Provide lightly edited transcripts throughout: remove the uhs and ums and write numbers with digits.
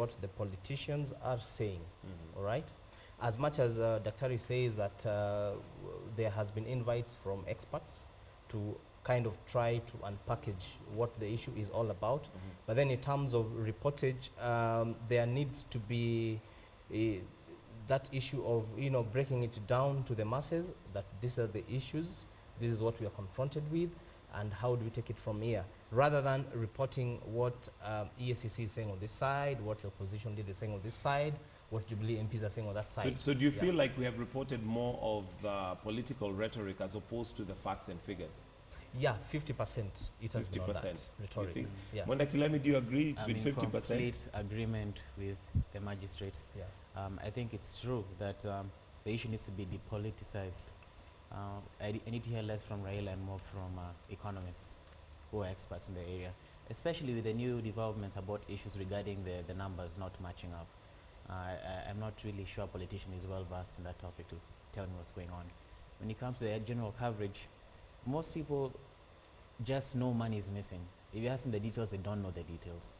what the politicians are saying, all right? As much as Daktari says that there has been invites from experts to kind of try to unpackage what the issue is all about, but then in terms of reportage, there needs to be that issue of, you know, breaking it down to the masses, that these are the issues, this is what we are confronted with, and how do we take it from here, rather than reporting what EACC is saying on this side, what the opposition leader is saying on this side, what Jubilee MPs are saying on that side. So do you feel like we have reported more of the political rhetoric as opposed to the facts and figures? Yeah, 50% it has been on that rhetoric. Yeah. Mondakilemi, do you agree it's been 50%? I'm in complete agreement with the magistrate. Yeah. I think it's true that the issue needs to be depoliticized. I need to hear less from Raila and more from economists who are experts in the area, especially with the new developments about issues regarding the numbers not matching up. I'm not really sure a politician is well versed in that topic to tell me what's going on. When it comes to the general coverage, most people just know money is missing. If you ask them the details, they don't know the details.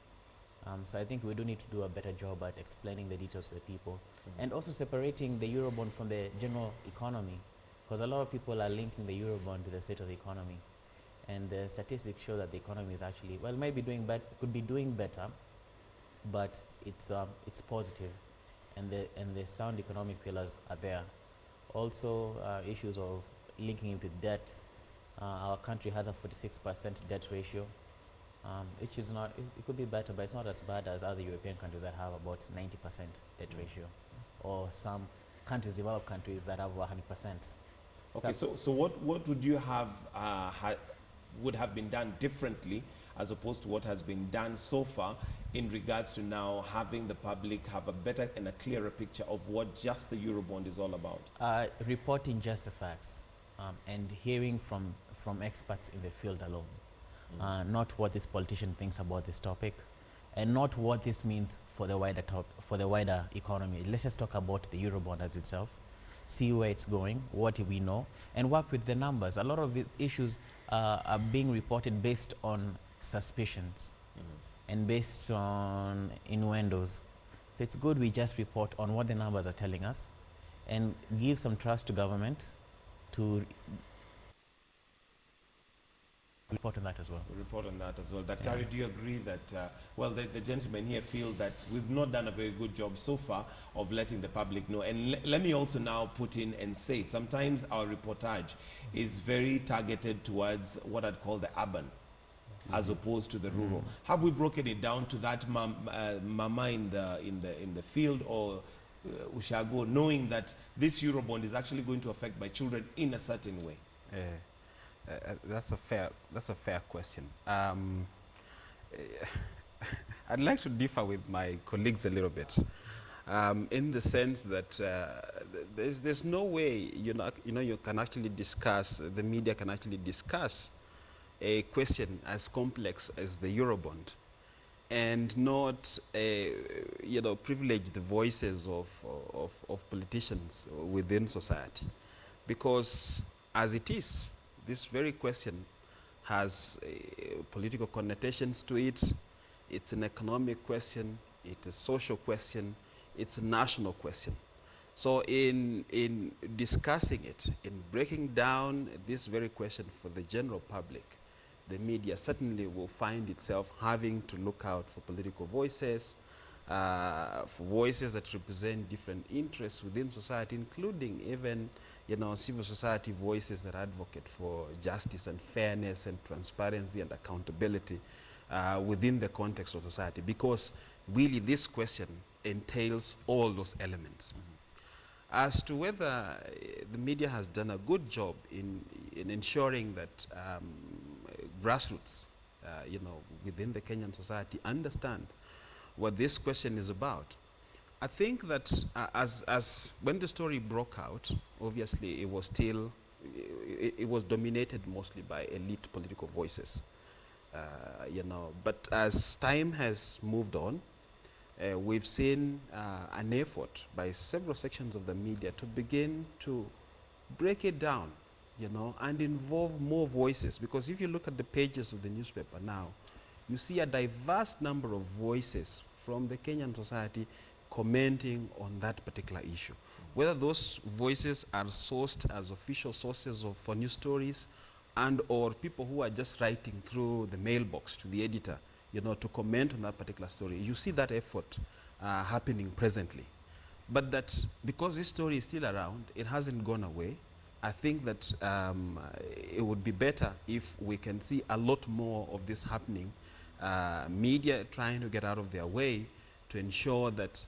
So I think we do need to do a better job at explaining the details to the people, and also separating the Eurobond from the general economy, because a lot of people are linking the Eurobond to the state of the economy, and the statistics show that the economy is actually, well, might be doing better, could be doing better, but it's positive, and the sound economic pillars are there. Also, issues of linking it with debt. Our country has a 46% debt ratio, which is not, it could be better, but it's not as bad as other European countries that have about 90% debt ratio, or some countries, developed countries, that have 100%. Okay, so what would you have would have been done differently as opposed to what has been done so far in regards to now having the public have a better and a clearer picture of what just the Eurobond is all about? Reporting just the facts, and hearing from experts in the field alone, not what this politician thinks about this topic, and not what this means for the wider economy. Let's just talk about the Eurobond as itself, see where it's going, what we know, and work with the numbers. A lot of issues are being reported based on suspicions and based on innuendos. So it's good we just report on what the numbers are telling us and give some trust to government to report on that as well. Report on that as well. Daktari, do you agree that, well, the gentlemen here feel that we've not done a very good job so far of letting the public know? And let me also now put in and say, sometimes our reportage is very targeted towards what I'd call the urban, as opposed to the rural. Have we broken it down to that mama in the field, or Ushago, knowing that this Eurobond is actually going to affect my children in a certain way? That's a fair question. I'd like to differ with my colleagues a little bit, in the sense that there's no way you can actually discuss, the media can actually discuss a question as complex as the Eurobond and not privilege the voices of politicians within society, because as it is, this very question has political connotations to it. It's an economic question, it's a social question, it's a national question. So in discussing it, in breaking down this very question for the general public, the media certainly will find itself having to look out for political voices, for voices that represent different interests within society, including even civil society voices that advocate for justice and fairness and transparency and accountability within the context of society, because really this question entails all those elements. As to whether the media has done a good job in ensuring that grassroots, within the Kenyan society understand what this question is about, I think that as when the story broke out, obviously it was still, it was dominated mostly by elite political voices, but as time has moved on, we've seen an effort by several sections of the media to begin to break it down, and involve more voices, because if you look at the pages of the newspaper now, you see a diverse number of voices from the Kenyan society commenting on that particular issue. Whether those voices are sourced as official sources for news stories, and or people who are just writing through the mailbox to the editor, you know, to comment on that particular story. You see that effort happening presently. But that because this story is still around, it hasn't gone away. I think that it would be better if we can see a lot more of this happening, media trying to get out of their way to ensure that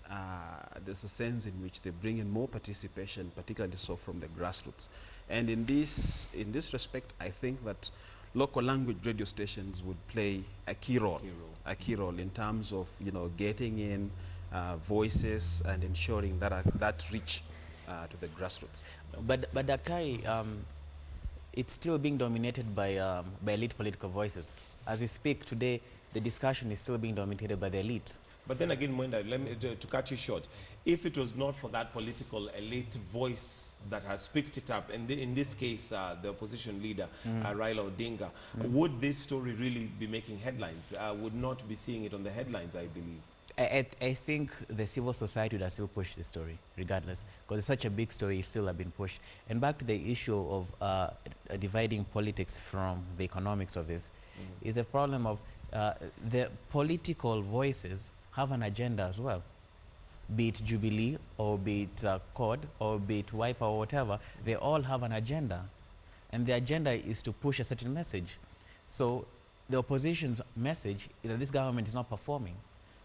there's a sense in which they bring in more participation, particularly so from the grassroots. And in this respect, I think that local language radio stations would play a key role in terms of, you know, getting in voices and ensuring that that reach to the grassroots. But Daktari, it's still being dominated by elite political voices. As we speak today, the discussion is still being dominated by the elite. But then again, Mwenda, let me, to cut you short, if it was not for that political elite voice that has picked it up, and in this case, the opposition leader, Raila Odinga, would this story really be making headlines? Would not be seeing it on the headlines, I believe. I think the civil society would have still pushed the story, regardless, because it's such a big story, it still have been pushed. And back to the issue of dividing politics from the economics of this, is a problem of the political voices have an agenda as well. Be it Jubilee, or be it CORD, or be it Wiper, or whatever, they all have an agenda. And the agenda is to push a certain message. So the opposition's message is that this government is not performing.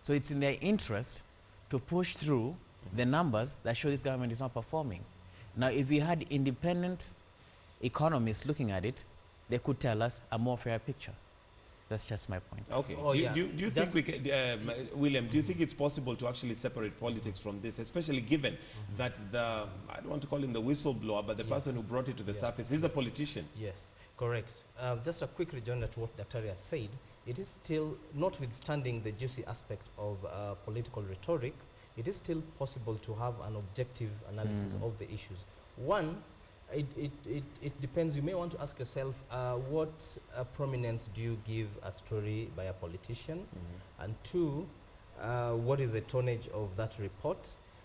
So it's in their interest to push through the numbers that show this government is not performing. Now, if we had independent economists looking at it, they could tell us a more fair picture. That's just my point. Okay. Oh, do you think we can, William, do you think it's possible to actually separate politics from this, especially given that the, I don't want to call him the whistleblower, but the person who brought it to the surface is a politician? Yes, correct. Just a quick rejoinder to what Dr. has said. It is still, notwithstanding the juicy aspect of political rhetoric, it is still possible to have an objective analysis of the issues. One, it depends. You may want to ask yourself, what prominence do you give a story by a politician? And two, what is the tonnage of that report?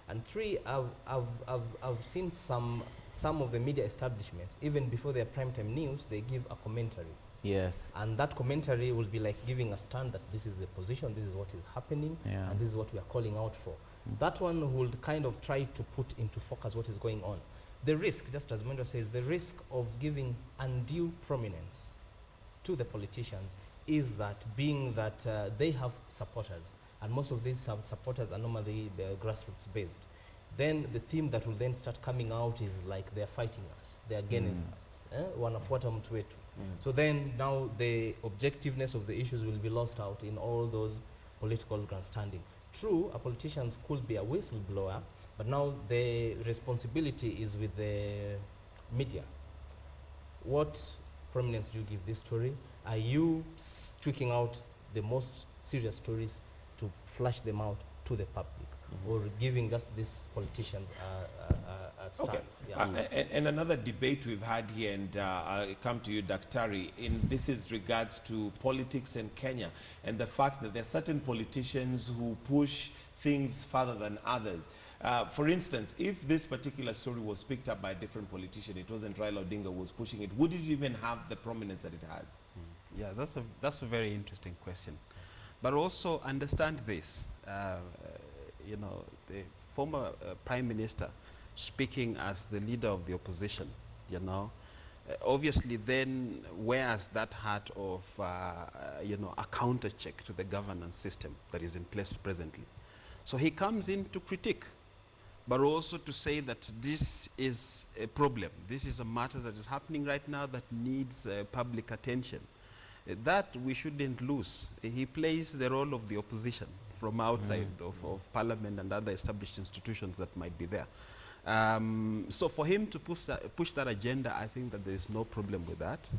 And three, I've seen some of the media establishments, even before their primetime news, they give a commentary. Yes. And that commentary will be like giving a stand that this is the position, this is what is happening, and this is what we are calling out for. That one would kind of try to put into focus what is going on. The risk, just as Mwenda says, the risk of giving undue prominence to the politicians is that, being that they have supporters, and most of these supporters are normally grassroots based, then the theme that will then start coming out is like they're fighting us, they're against us. Wanafuata mtu wetu. So then now the objectiveness of the issues will be lost out in all those political grandstanding. True, a politician could be a whistleblower, but now the responsibility is with the media. What prominence do you give this story? Are you tweaking out the most serious stories to flash them out to the public, or giving just these politicians a stand? Okay. And another debate we've had here, and I'll come to you, Daktari, this is regards to politics in Kenya, and the fact that there are certain politicians who push things further than others. For instance, if this particular story was picked up by a different politician, it wasn't Raila Odinga who was pushing it, would it even have the prominence that it has? Yeah, that's a very interesting question. But also understand this, you know, the former Prime Minister speaking as the leader of the opposition, you know, obviously then wears that hat of, you know, a counter check to the governance system that is in place presently. So he comes in to critique, but also to say that this is a problem. This is a matter that is happening right now that needs public attention. That we shouldn't lose. He plays the role of the opposition from outside of parliament and other established institutions that might be there. So for him to push that agenda, I think that there is no problem with that.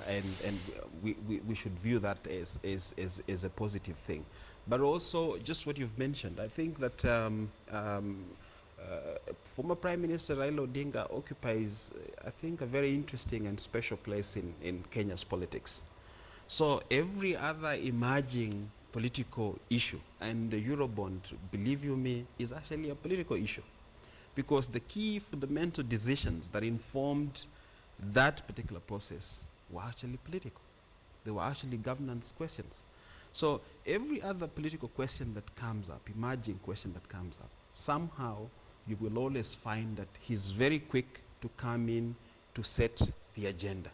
And we should view that as a positive thing. But also, just what you've mentioned, I think that former Prime Minister Raila Odinga occupies, I think, a very interesting and special place in Kenya's politics. So every other emerging political issue. And the Eurobond, believe you me, is actually a political issue. Because the key fundamental decisions that informed that particular process were actually political. They were actually governance questions. So every other political question that comes up, emerging question that comes up, somehow you will always find that he's very quick to come in to set the agenda,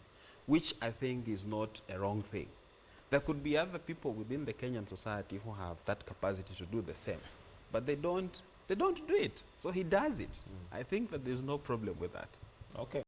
which I think is not a wrong thing. There could be other people within the Kenyan society who have that capacity to do the same, but they don't do it. So he does it. I think that there's no problem with that. Okay.